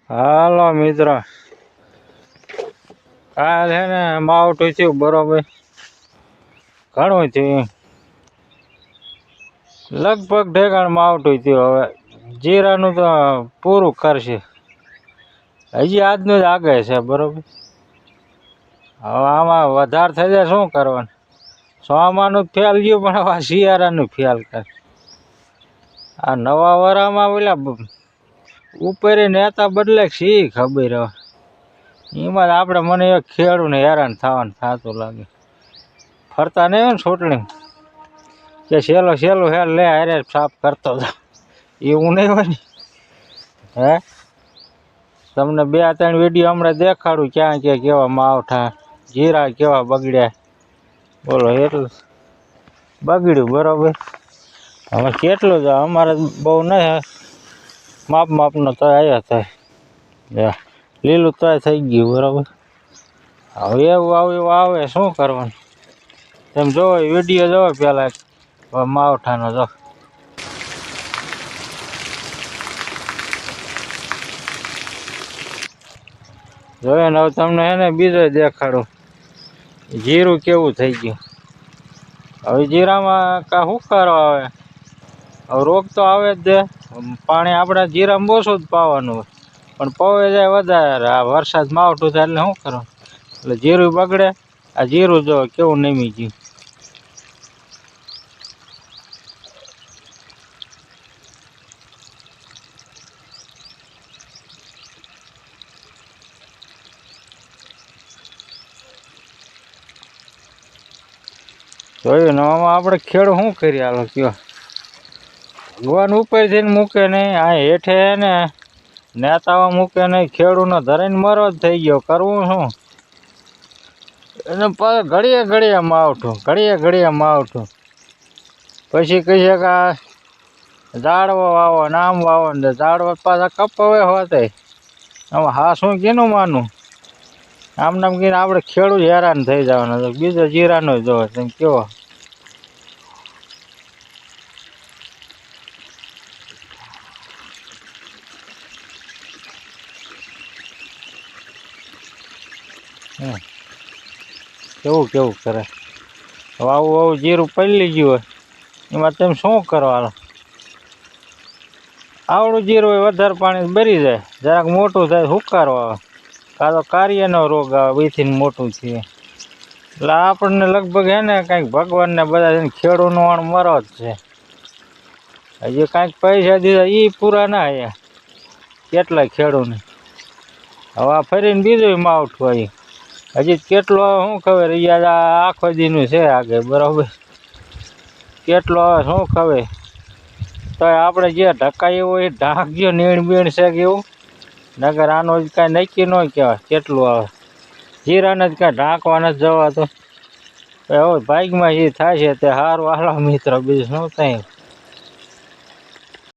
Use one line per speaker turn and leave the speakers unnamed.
હાલો મિત્ર, કાલ છે ને માવઠું થયું બરોબર, ઘણું થયું, લગભગ ઠેકાણ માવઠું થયું. હવે જીરાનું તો પૂરું કરશે, હજી આજનું જ આગે છે બરોબર. હવે આમાં વધારે થઈ જાય શું કરવાનું? ચોમાનું ફેલ ગયું પણ હવે શિયાળાનું ફેલ કરે. આ નવા વરામાં ઓલા ઉપર નેતા બદલે શી ખબર હવે. એમાં આપણે મને એક ખેડૂને હેરાન થવાનું થતું લાગે. ફરતા નહીં હોય ને છોટણી કે સેલો હેર લે હારે સાફ કરતો હતો, એવું નહીં હોય ને. હે તમને 2-3 વિડીયો હમણાં દેખાડું ક્યાં ક્યાં કેવા માવઠા, જીરા કેવા બગડ્યા. બોલો એટલું બગડ્યું બરોબર. હવે કેટલું જ અમારે બહુ નહીં, માપનો તો આવ્યા થાય, લીલું તો થઈ ગયું બરાબર. હવે એવું આવે શું કરવાનું? તમે જોવો વિડીયો જોવો પેલા માવઠાનો જો. જોઈએ ને હવે તમને હે ને બીજો દેખાડું જીરું કેવું થઈ ગયું. હવે જીરામાં કા હુકારો આવે, હવે રોગ તો આવે જ દે. પાણી આપણે જીરામાં ઓછું જ પાવાનું હોય, પણ પવે જાય વધારે. આ વરસાદ માવઠું થાય એટલે શું કરવાનું? એટલે જીરું બગડે. આ જીરું જો કેવું નમી ગયું. જોયું ને આમાં આપણે ખેડૂત શું કરીએ? હાલો કયો, ભગવાન ઉપર થઈને મૂકે નહીં, આ હેઠે ને નેતાઓ મૂકે નહીં, ખેડૂતનો ધરાઈને મરો જ થઈ ગયો. કરવું શું? એને ઘડીએ ઘડીએ માવઠું. પછી કહીએ કે આ ઝાડવો વાવો ને આમ વાવો ને ઝાડવો પાછા કપાવે હોતે. આમાં હા શું કેનું માનું? આમ કહીને આપણે ખેડૂત હેરાન થઈ જવાનું. બીજો જીરાનો જોવો તમે કેવો. કેવું કરે. હવે આવું જીરું પલળી ગયું હોય એમાં તમે શું કરવાનું? આવડું જીરું હોય વધારે પાણી ભરી જાય, જરાક મોટું થાય હુકારો આવે, કાં તો કાર્યનો રોગ આવે, બેથી મોટું થયું. એટલે આપણને લગભગ હે ને કાંઈક ભગવાનને બધા ખેડૂતનો વાણ મરો જ છે. હજી કાંઈક પૈસા દીધા એ પૂરા ના આવ્યા કેટલાય ખેડૂતને. હવે આ ફરીને બીજું માવઠું આવ્યું. હજી કેટલો શું ખબર? આખો દીનું છે આગળ બરાબર. કેટલો હવે શું ખબર? તો આપણે જે ઢકાયું હોય એ ઢાંકજો, નીણ બીણ છે કે એવું. નગર આનો જ કાંઈ નક્કી ન કહેવાય કેટલું આવે. જીરાને જ કાંઈ ઢાંકવા નથી જવાતું. હવે ભાગમાં જે થાય છે તે સારું. હાલો મિત્રો, બીજું શું થાય.